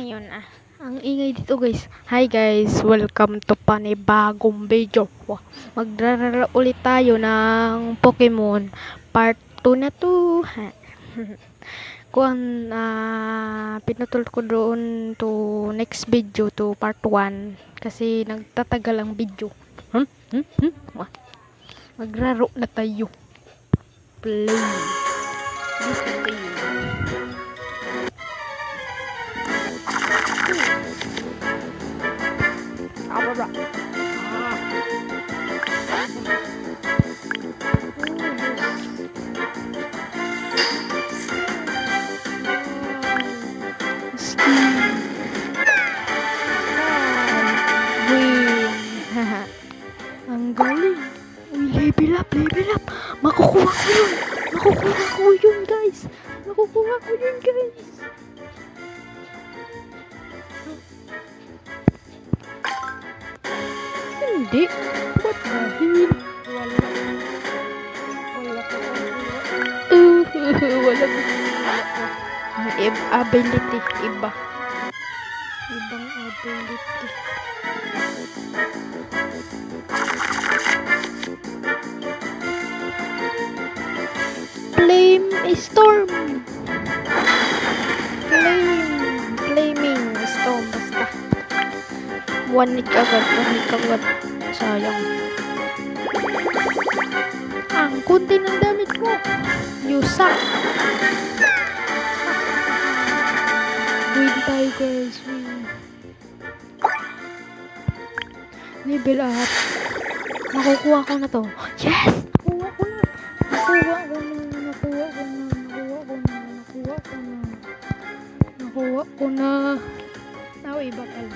ngayon ang ingay dito guys. Hi guys, welcome to panibagong video. Maglalaro ulit tayo ng Pokemon part 2 na to. Kung pinutol ko doon to next video to part 1 kasi nagtatagal ang video. Maglaro na tayo. Play. This play. Ang galing. Uy, level up. Makukuha ko yun guys. Hindi. What the hell? Wala ko. May ability. Ibang ability. Storm. Flaming storm. Basta. One hit agad. Sayang. Ang kunti ng damit mo. You suck. Win tayo guys. Level up. Makukuha ko na to. Yes! Nakuha ko na. Now, iba pala.